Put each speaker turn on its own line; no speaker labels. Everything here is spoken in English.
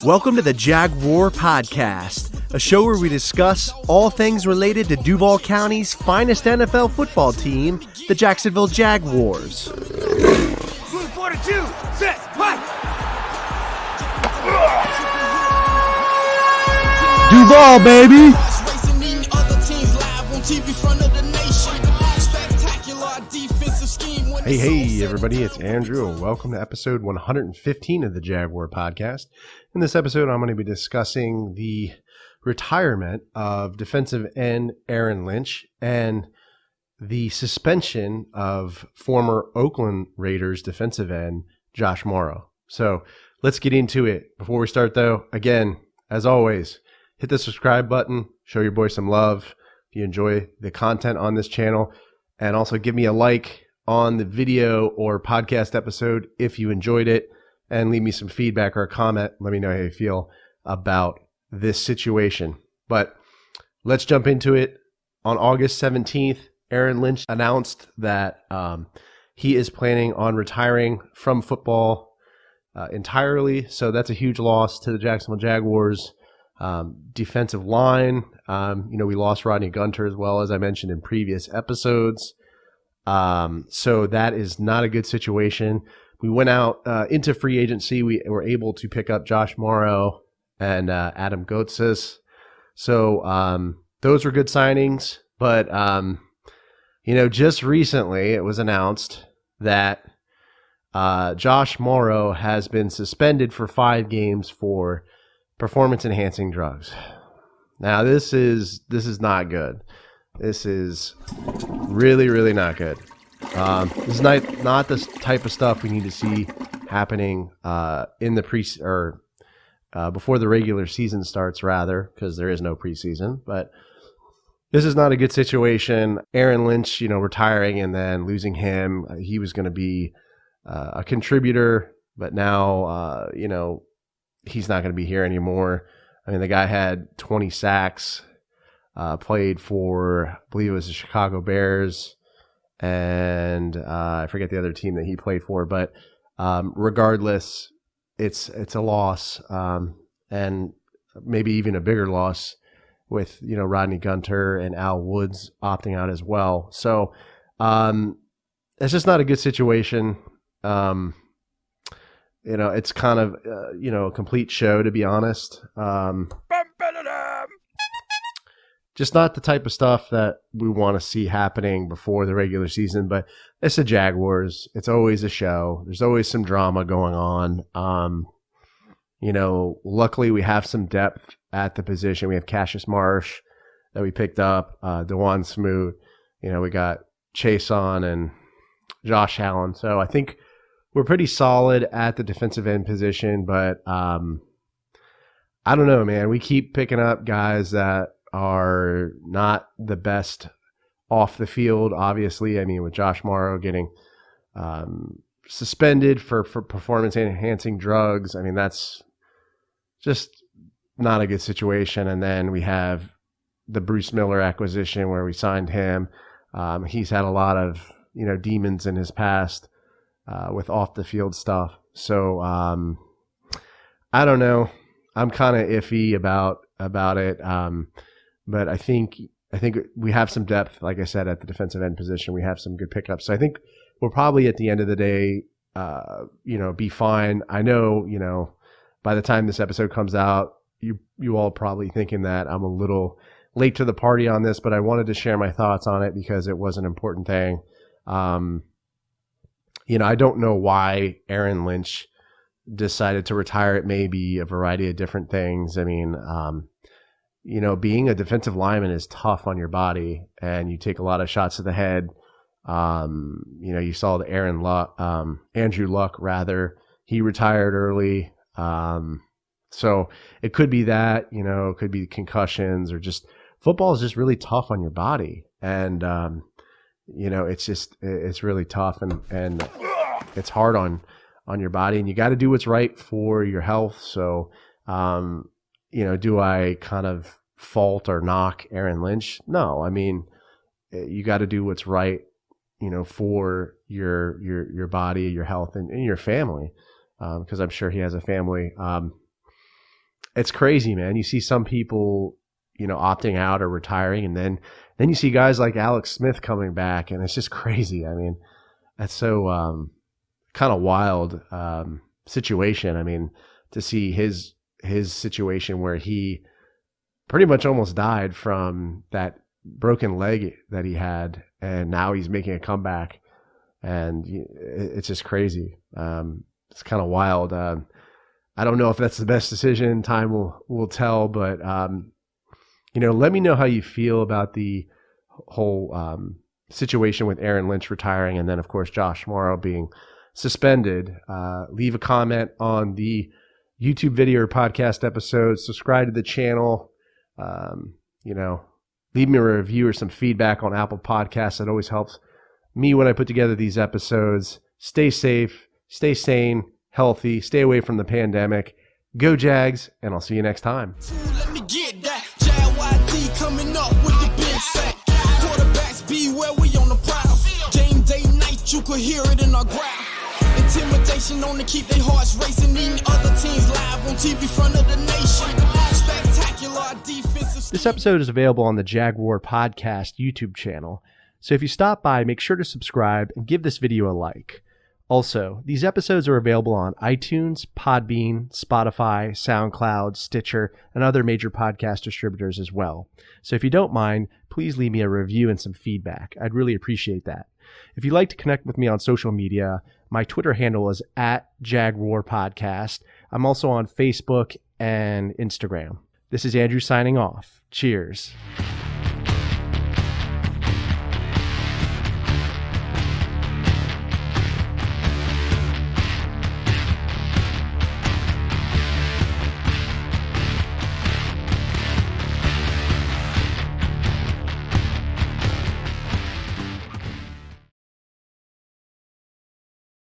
Welcome to the Jaguar Podcast, a show where we discuss all things related to Duval County's finest NFL football team, the Jacksonville Jaguars.
Move 42, set, fight!
Duval, baby! Hey, everybody, it's Andrew, and welcome to episode 115 of the Jaguar Podcast. In this episode, I'm going to be discussing the retirement of defensive end Aaron Lynch and the suspension of former Oakland Raiders defensive end Josh Mauro. So let's get into it. Before we start, though, again, as always, hit the subscribe button, show your boy some love if you enjoy the content on this channel, and also give me a like on the video or podcast episode if you enjoyed it, and leave me some feedback or a comment. Let me know how you feel about this situation. But let's jump into it. On August 17th, Aaron Lynch announced that he is planning on retiring from football entirely. So that's a huge loss to the Jacksonville Jaguars defensive line. We lost Rodney Gunter as well, as I mentioned in previous episodes. So that is not a good situation. We went out into free agency. We were able to pick up Josh Mauro and Adam Gotsis. So those were good signings. But, just recently it was announced that Josh Mauro has been suspended for 5 games for performance-enhancing drugs. Now, this is not good. This is really, really not good. This is not the type of stuff we need to see happening in the before the regular season starts, rather, because there is no preseason. But this is not a good situation. Aaron Lynch, retiring and then losing him. He was going to be a contributor, but now, he's not going to be here anymore. I mean, the guy had 20 sacks. Played for, I believe it was the Chicago Bears, and I forget the other team that he played for. But regardless, it's a loss, and maybe even a bigger loss with Rodney Gunter and Al Woods opting out as well. So it's just not a good situation. It's kind of a complete show, to be honest. Just not the type of stuff that we want to see happening before the regular season, but it's the Jaguars. It's always a show. There's always some drama going on. Luckily we have some depth at the position. We have Cassius Marsh that we picked up, DeJuan Smoot. We got Chase on and Josh Allen. So I think we're pretty solid at the defensive end position, but I don't know, man. We keep picking up guys that are not the best off the field, obviously. I mean, with Josh Mauro getting suspended for performance-enhancing drugs, I mean, that's just not a good situation. And then we have the Bruce Miller acquisition where we signed him. He's had a lot of, demons in his past with off-the-field stuff. So I don't know. I'm kind of iffy about it. But I think we have some depth, like I said, at the defensive end position. We have some good pickups. So I think we'll probably, at the end of the day, be fine. I know, by the time this episode comes out, you all probably thinking that I'm a little late to the party on this, but I wanted to share my thoughts on it because it was an important thing. I don't know why Aaron Lynch decided to retire. It may be a variety of different things. I mean, being a defensive lineman is tough on your body, and you take a lot of shots to the head. You saw the Andrew Luck, rather. He retired early. So it could be that, it could be concussions, or just football is just really tough on your body. And, it's really tough, and it's hard on your body, and you got to do what's right for your health. So, do I kind of fault or knock Aaron Lynch? No, I mean, you got to do what's right, for your body, your health, and your family, because I'm sure he has a family. it's crazy, man. You see some people, opting out or retiring, and then you see guys like Alex Smith coming back, and it's just crazy. I mean, that's so kind of wild situation. I mean, to see his situation where he pretty much almost died from that broken leg that he had, and now he's making a comeback, and it's just crazy. It's kind of wild. I don't know if that's the best decision. Time will tell, but let me know how you feel about the whole situation with Aaron Lynch retiring, and then of course Josh Mauro being suspended. Leave a comment on the YouTube video or podcast episode. Subscribe to the channel. Leave me a review or some feedback on Apple Podcasts. That always helps me when I put together these episodes. Stay safe, stay sane, healthy, stay away from the pandemic. Go Jags, and I'll see you next time.
Let me get that. JYD coming up with the big sack. Quarterbacks beware, we on the prowl. Game day night, you could hear it in our growl. Intimidation on to keep their hearts racing. Eating other teams live on TV front of the nation. Spectacular defensive.
This episode is available on the Jaguar Podcast YouTube channel. So if you stop by, make sure to subscribe and give this video a like. Also, these episodes are available on iTunes, Podbean, Spotify, SoundCloud, Stitcher, and other major podcast distributors as well. So if you don't mind, please leave me a review and some feedback. I'd really appreciate that. If you'd like to connect with me on social media, my Twitter handle is @JagwarPodcast. I'm also on Facebook and Instagram. This is Andrew signing off. Cheers.